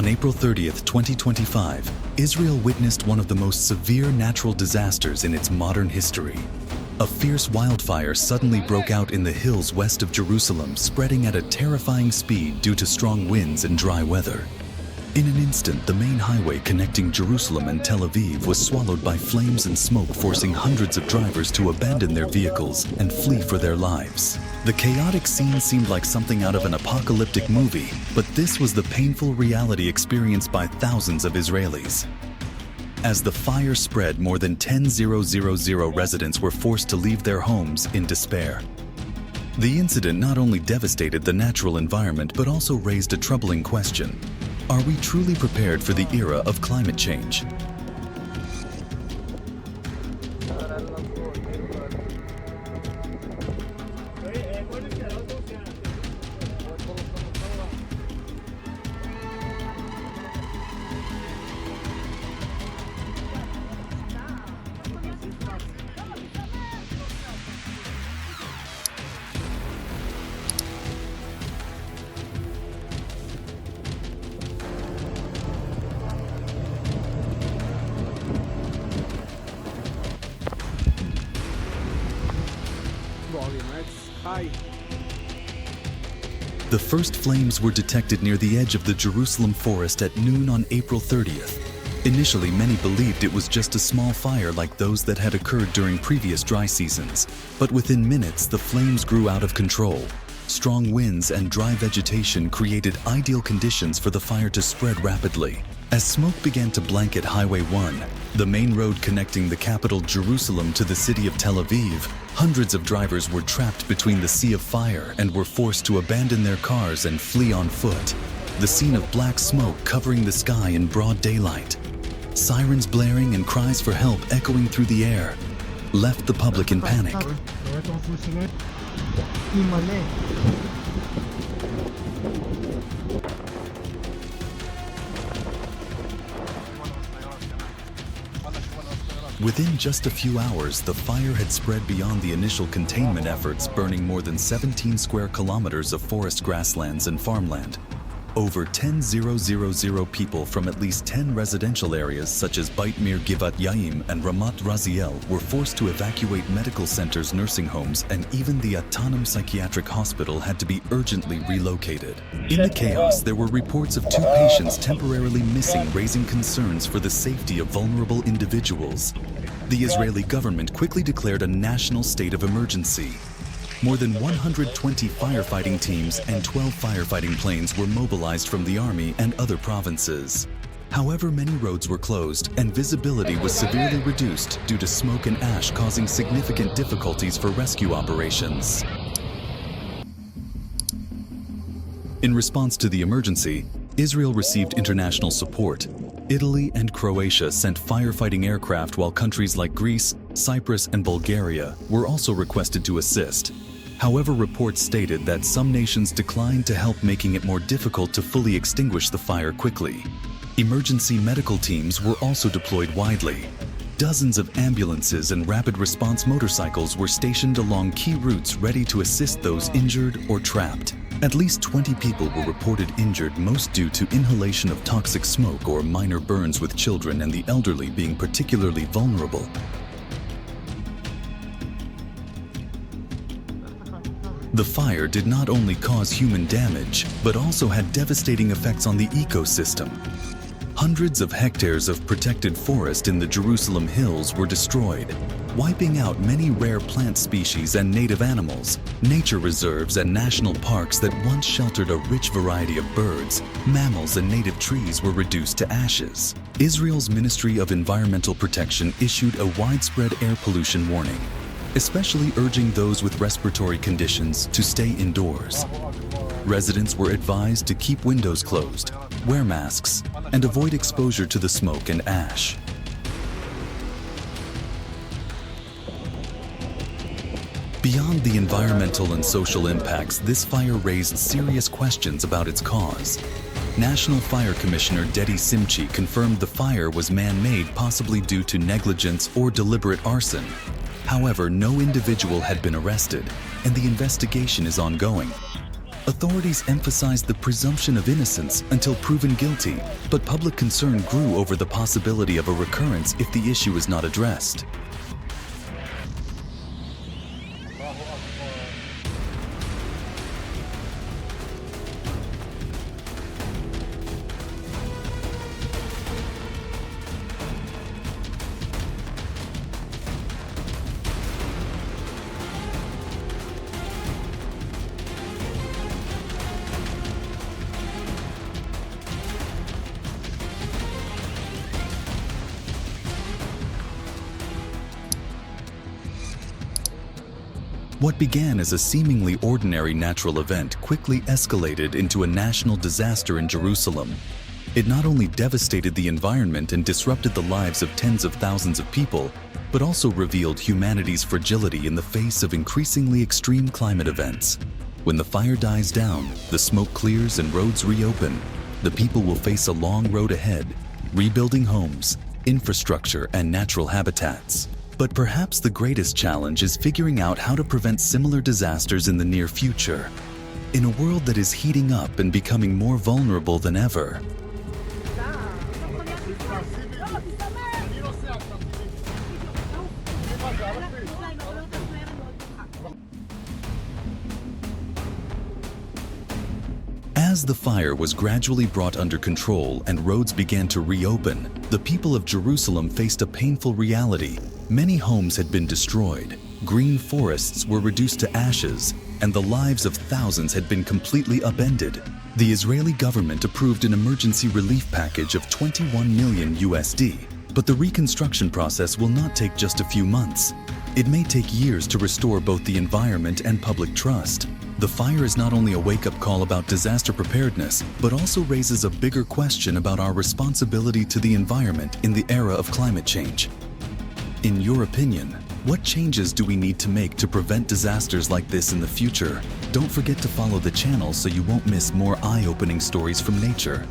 On April 30th, 2025, Israel witnessed one of the most severe natural disasters in its modern history. A fierce wildfire suddenly broke out in the hills west of Jerusalem, spreading at a terrifying speed due to strong winds and dry weather. In an instant, the main highway connecting Jerusalem and Tel Aviv was swallowed by flames and smoke, forcing hundreds of drivers to abandon their vehicles and flee for their lives. The chaotic scene seemed like something out of an apocalyptic movie, but this was the painful reality experienced by thousands of Israelis. As the fire spread, more than 10,000 residents were forced to leave their homes in despair. The incident not only devastated the natural environment but also raised a troubling question. Are we truly prepared for the era of climate change? The first flames were detected near the edge of the Jerusalem forest at noon on April 30th. Initially, many believed it was just a small fire like those that had occurred during previous dry seasons. But within minutes, the flames grew out of control. Strong winds and dry vegetation created ideal conditions for the fire to spread rapidly. As smoke began to blanket Highway 1, the main road connecting the capital Jerusalem to the city of Tel Aviv, hundreds of drivers were trapped between the sea of fire and were forced to abandon their cars and flee on foot. The scene of black smoke covering the sky in broad daylight, sirens blaring and cries for help echoing through the air, left the public in panic. Within just a few hours, the fire had spread beyond the initial containment efforts, burning more than 17 square kilometers of forest grasslands and farmland. Over 10,000 people from at least 10 residential areas such as Beit Mir Givat Yaim and Ramat Raziel were forced to evacuate medical centers, nursing homes, and even the Atanim Psychiatric Hospital had to be urgently relocated. In the chaos, there were reports of 2 patients temporarily missing, raising concerns for the safety of vulnerable individuals. The Israeli government quickly declared a national state of emergency. More than 120 firefighting teams and 12 firefighting planes were mobilized from the army and other provinces. However, many roads were closed and visibility was severely reduced due to smoke and ash, causing significant difficulties for rescue operations. In response to the emergency, Israel received international support. Italy and Croatia sent firefighting aircraft, while countries like Greece, Cyprus, and Bulgaria were also requested to assist. However, reports stated that some nations declined to help, making it more difficult to fully extinguish the fire quickly. Emergency medical teams were also deployed widely. Dozens of ambulances and rapid response motorcycles were stationed along key routes, ready to assist those injured or trapped. At least 20 people were reported injured, most due to inhalation of toxic smoke or minor burns, with children and the elderly being particularly vulnerable. The fire did not only cause human damage, but also had devastating effects on the ecosystem. Hundreds of hectares of protected forest in the Jerusalem hills were destroyed, wiping out many rare plant species and native animals. Nature reserves and national parks that once sheltered a rich variety of birds, mammals, and native trees were reduced to ashes. Israel's Ministry of Environmental Protection issued a widespread air pollution warning, especially urging those with respiratory conditions to stay indoors. Residents were advised to keep windows closed, wear masks, and avoid exposure to the smoke and ash. Beyond the environmental and social impacts, this fire raised serious questions about its cause. National Fire Commissioner Dedi Simchi confirmed the fire was man-made, possibly due to negligence or deliberate arson. However, no individual had been arrested, and the investigation is ongoing. Authorities emphasized the presumption of innocence until proven guilty, but public concern grew over the possibility of a recurrence if the issue is not addressed. What began as a seemingly ordinary natural event quickly escalated into a national disaster in Jerusalem. It not only devastated the environment and disrupted the lives of tens of thousands of people, but also revealed humanity's fragility in the face of increasingly extreme climate events. When the fire dies down, the smoke clears and roads reopen, the people will face a long road ahead, rebuilding homes, infrastructure, and natural habitats. But perhaps the greatest challenge is figuring out how to prevent similar disasters in the near future. In a world that is heating up and becoming more vulnerable than ever, as the fire was gradually brought under control and roads began to reopen, the people of Jerusalem faced a painful reality. Many homes had been destroyed, green forests were reduced to ashes, and the lives of thousands had been completely upended. The Israeli government approved an emergency relief package of 21 million USD, but the reconstruction process will not take just a few months. It may take years to restore both the environment and public trust. The fire is not only a wake-up call about disaster preparedness, but also raises a bigger question about our responsibility to the environment in the era of climate change. In your opinion, what changes do we need to make to prevent disasters like this in the future? Don't forget to follow the channel so you won't miss more eye-opening stories from nature.